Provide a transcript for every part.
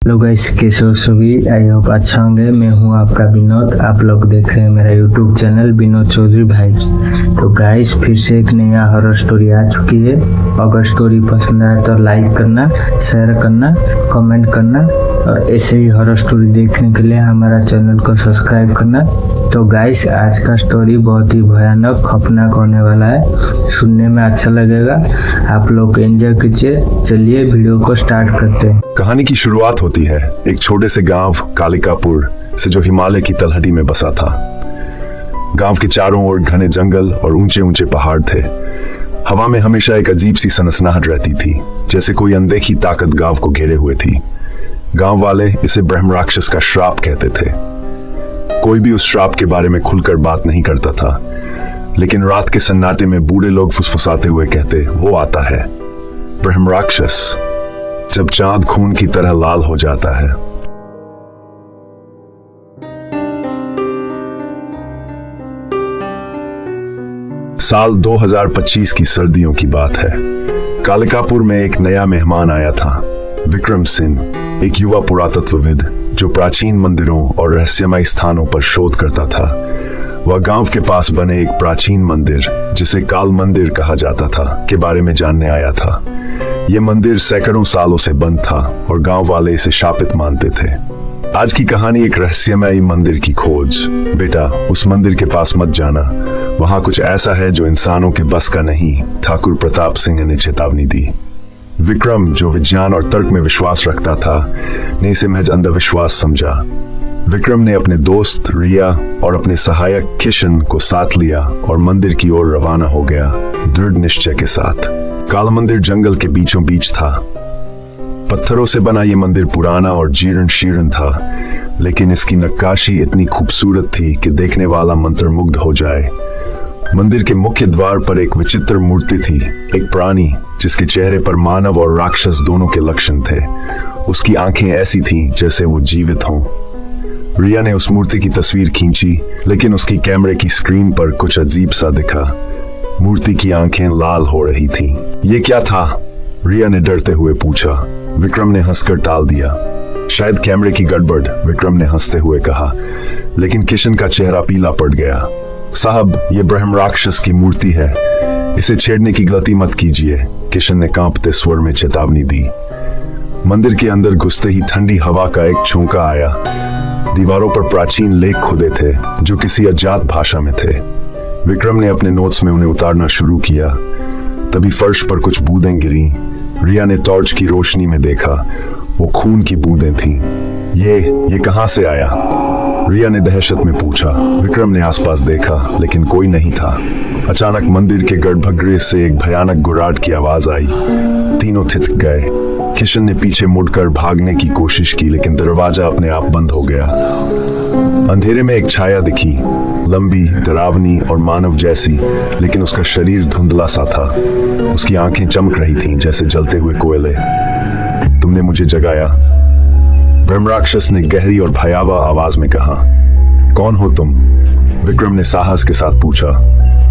Hello guys, कैसे हो सभी? आई होप अच्छा होंगे। मैं हूं आपका विनोद। आप लोग देख रहे हैं मेरा YouTube channel Vinod Chaudhary vibes. तो गाइस, फिर से एक नया हॉरर स्टोरी आ चुकी है। अगर स्टोरी पसंद आए तो लाइक करना, शेयर करना, कमेंट करना और ऐसे ही हॉरर स्टोरी देखने के लिए हमारा चैनल को सब्सक्राइब करना। तो गाइस, आज का स्टोरी बहुत ही भयानक खौफनाक होने वाला है। सुनने में अच्छा लगेगा, आप लोग एंजॉय कीजिए। चलिए वीडियो को स्टार्ट करते हैं। कहानी की शुरुआत होती है एक छोटे से गांव कालिकापुर से, जो हिमालय की तलहटी में बसा था। गांव के चारों ओर घने जंगल और ऊंचे ऊंचे पहाड़ थे। हवा में हमेशा एक अजीब सी सनसनाहट रहती थी, जैसे कोई अनदेखी ताकत गांव को घेरे हुए थी। गांव वाले इसे ब्रह्म राक्षस का श्राप कहते थे। कोई भी उस श्राप के बारे में खुलकर बात नहीं करता था, लेकिन रात के सन्नाटे में बूढ़े लोग फुसफुसाते हुए कहते, वो आता है ब्रह्म राक्षस, जब चांद खून की तरह लाल हो जाता है। साल 2025 की सर्दियों की बात है। कालिकापुर में एक नया मेहमान आया था, विक्रम सिंह, एक युवा पुरातत्वविद जो प्राचीन मंदिरों और रहस्यमय स्थानों पर शोध करता था। वह गांव के पास बने एक प्राचीन मंदिर, जिसे काल मंदिर कहा जाता था, के बारे में जानने आया था। यह मंदिर सैकड़ों सालों से बंद था और गांव वाले इसे शापित मानते थे। आज की कहानी एक रहस्यमय मंदिर की खोज। बेटा, उस मंदिर के पास मत जाना, वहां कुछ ऐसा है जो इंसानों के बस का नहीं, ठाकुर प्रताप सिंह ने चेतावनी दी। विक्रम, जो विज्ञान और तर्क में विश्वास रखता था, ने इसे महज अंधविश्वास समझा। विक्रम ने अपने दोस्त रिया और अपने सहायक किशन को साथ लिया और मंदिर की ओर रवाना हो गया, दृढ़ निश्चय के साथ। काल मंदिर जंगल के बीचों बीच था। पत्थरों से बना यह मंदिर पुराना और जीर्ण शीर्ण था, लेकिन इसकी नक्काशी इतनी खूबसूरत थी कि देखने वाला मंत्रमुग्ध हो जाए। मंदिर के मुख्य द्वार पर एक विचित्र मूर्ति थी, एक प्राणी जिसके चेहरे पर मानव और राक्षस दोनों के लक्षण थे। उसकी आंखें ऐसी थीं जैसे वो जीवित हों। रिया ने उस मूर्ति की तस्वीर खींची, लेकिन उसकी कैमरे की स्क्रीन पर कुछ अजीब सा दिखा। मूर्ति की आंखें लाल हो रही थीं। ये क्या था? रिया ने डरते हुए पूछा। विक्रम ने हंसकर टाल दिया। शायद कैमरे की गड़बड़, विक्रम ने हंसते हुए कहा, लेकिन किशन का चेहरा पीला पड़ गया। साहब, ये ब्रह्म राक्षस की मूर्ति है, इसे छेड़ने की गलती मत कीजिए, किशन ने कांपते स्वर में चेतावनी दी। मंदिर के अंदर घुसते ही ठंडी हवा का एक झोंका आया। दीवारों पर प्राचीन लेख खुदे थे, जो किसी अज्ञात भाषा में थे। विक्रम ने अपने नोट्स में उन्हें उतारना शुरू किया। तभी फर्श पर कुछ बूंदें गिरी। रिया ने टॉर्च की रोशनी में देखा, वो खून की बूंदें थीं। ये कहां से आया? रिया ने दहशत में पूछा। विक्रम ने आसपास देखा, लेकिन कोई नहीं था। अचानक मंदिर के गर्भगृह से एक भयानक गुर्राट की आवाज आई। तीनों थिरक गए। किशन ने पीछे मुड़कर भागने की कोशिश की, लेकिन दरवाजा अपने आप बंद हो गया। अंधेरे में एक छाया दिखी, लंबी, डरावनी और मानव जैसी, लेकिन उसका शरीर धुंधला सा था। उसकी आंखें चमक रही थीं जैसे जलते हुए कोयले। तुमने मुझे जगाया, ब्रह्म राक्षस ने गहरी और भयावह आवाज में कहा। कौन हो तुम? विक्रम ने साहस के साथ पूछा।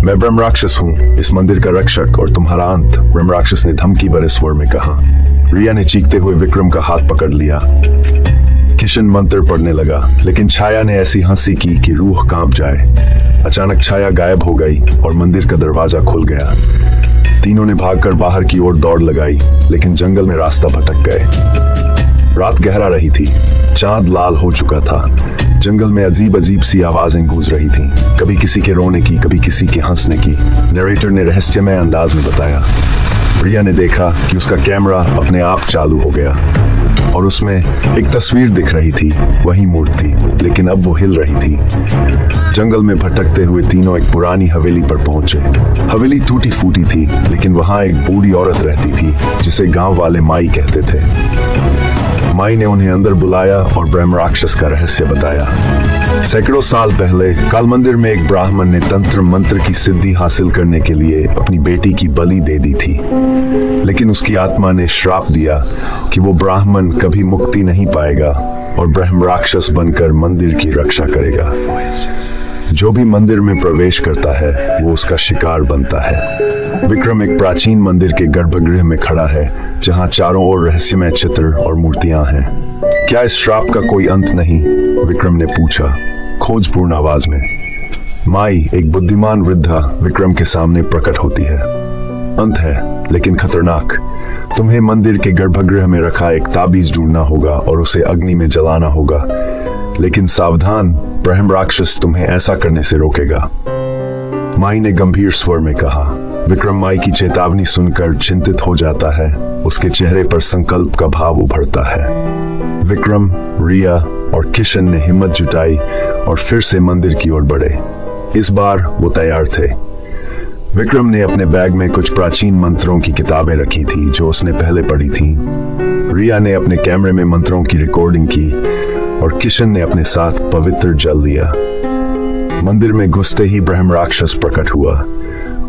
मैं ब्रह्म राक्षस हूँ, इस मंदिर का रक्षक और तुम्हारा अंत, ब्रह्म राक्षस ने धमकी भरे स्वर में कहा। रिया ने चीखते हुए विक्रम का हाथ पकड़ लिया। किशन मंत्र पढ़ने लगा, लेकिन छाया ने ऐसी हंसी की कि रूह कांप जाए। अचानक छाया गायब हो गई और मंदिर का दरवाजा खुल गया। तीनों ने भागकर बाहर की ओर दौड़ लगाई, लेकिन जंगल में रास्ता भटक गए। रात गहरा रही थी, चांद लाल हो चुका था। जंगल में अजीब अजीब सी आवाजें गूंज रही थीं, कभी किसी के रोने की, कभी किसी के हंसने की। नरेटर ने रहस्यमय अंदाज में बताया। रिया ने देखा कि उसका कैमरा अपने आप चालू हो गया और उसमें एक तस्वीर दिख रही थी, वही मूर्ति, लेकिन अब वो हिल रही थी। जंगल में भटकते हुए तीनों एक पुरानी हवेली पर पहुंचे। हवेली टूटी फूटी थी, लेकिन वहां एक बूढ़ी औरत रहती थी, जिसे गांव वाले माई कहते थे। माई ने उन्हें अंदर बुलाया और ब्रह्म राक्षस का रहस्य बताया। सैकड़ों साल पहले काल मंदिर में एक ब्राह्मण ने तंत्र मंत्र की सिद्धि हासिल करने के लिए अपनी बेटी की बलि दे दी थी, लेकिन उसकी आत्मा ने श्राप दिया कि वो ब्राह्मण कभी मुक्ति नहीं पाएगा और ब्रह्म राक्षस बनकर मंदिर की रक्षा करेगा। जो भी मंदिर में प्रवेश करता है वो उसका शिकार बनता है। विक्रम एक प्राचीन मंदिर के गर्भगृह में खड़ा है जहां चारों ओर रहस्यमय चित्र और मूर्तियां हैं। क्या इस श्राप का कोई अंत नहीं? विक्रम ने पूछा खोजपूर्ण आवाज में। माई, एक बुद्धिमान वृद्धा, विक्रम के सामने प्रकट होती है। अंत है, लेकिन खतरनाक। तुम्हें मंदिर के गर्भगृह में रखा एक ताबीज ढूंढना होगा और उसे अग्नि में जलाना होगा। लेकिन सावधान, ब्रह्म राक्षस तुम्हें ऐसा करने से रोकेगा। माई ने गंभीर स्वर में कहा। विक्रम माई की चेतावनी सुनकर चिंतित हो जाता है। उसके चेहरे पर संकल्प का भाव उभरता है। विक्रम, रिया और किशन ने हिम्मत जुटाई और फिर से मंदिर की ओर बढ़े। इस बार वो तैयार थे। विक्रम ने अपने बैग में कुछ प्राचीन मंत्रों की किताबें रखी थी जो उसने पहले पढ़ी थी। रिया ने अपने कैमरे में मंत्रों की रिकॉर्डिंग की और किशन ने अपने साथ पवित्र जल लिया। मंदिर में घुसते ही ब्रह्म राक्षस प्रकट हुआ।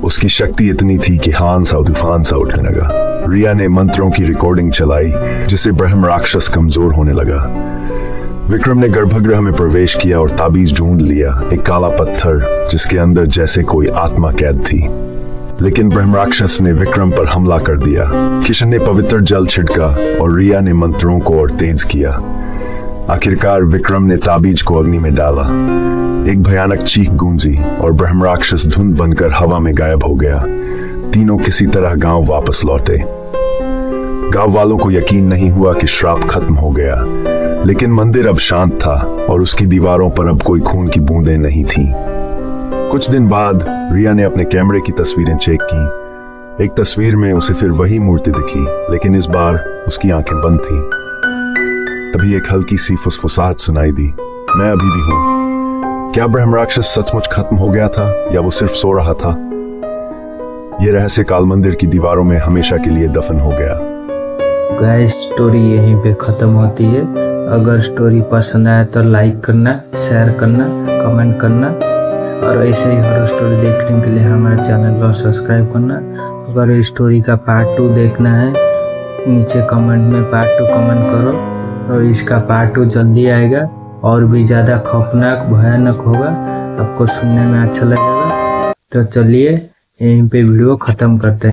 उसकी शक्ति इतनी थी कि तूफान सा उठने लगा। रिया ने मंत्रों की रिकॉर्डिंग चलाई जिससे ब्रह्म राक्षस कमजोर होने लगा। विक्रम ने गर्भगृह में प्रवेश किया और ताबीज ढूंढ लिया, एक काला पत्थर जिसके अंदर जैसे कोई आत्मा कैद थी। लेकिन ब्रह्म राक्षस ने विक्रम पर हमला कर दिया। किशन ने पवित्र जल छिड़का और रिया ने मंत्रों को और तेज किया। आखिरकार विक्रम ने ताबीज को अग्नि में डाला। एक भयानक चीख गूंजी और ब्रह्म राक्षस धुंध बनकर हवा में गायब हो गया। तीनों किसी तरह गांव वापस लौटे। गांव वालों को यकीन नहीं हुआ कि श्राप खत्म हो गया, लेकिन मंदिर अब शांत था और उसकी दीवारों पर अब कोई खून की बूंदें नहीं थी। कुछ दिन बाद रिया ने अपने कैमरे की तस्वीरें चेक की। एक तस्वीर में उसे फिर वही मूर्ति दिखी, लेकिन इस बार उसकी आंखें बंद थीं। तभी एक हल्की सी फुसफुसाहट सुनाई दी। मैं अभी भी हूं। क्या ब्रह्म राक्षस सचमुच खत्म हो गया था या वो सिर्फ सो रहा था? ये रहस्य काल मंदिर की दीवारों में हमेशा के लिए दफन हो गया। गाइस, स्टोरी यहीं पे खत्म होती है। अगर स्टोरी पसंद आए तो लाइक करना, शेयर करना, कमेंट करना और ऐसे ही हर स्टोरी देखने के लिए हमारे चैनल को सब्सक्राइब करना। अगर इस स्टोरी का पार्ट 2 देखना है, नीचे कमेंट में पार्ट 2 कमेंट करो और इसका पार्ट 2 जल्दी आएगा और भी ज़्यादा खौफनाक भयानक होगा, आपको सुनने में अच्छा लगेगा। तो चलिए यहीं पे वीडियो ख़त्म करते हैं।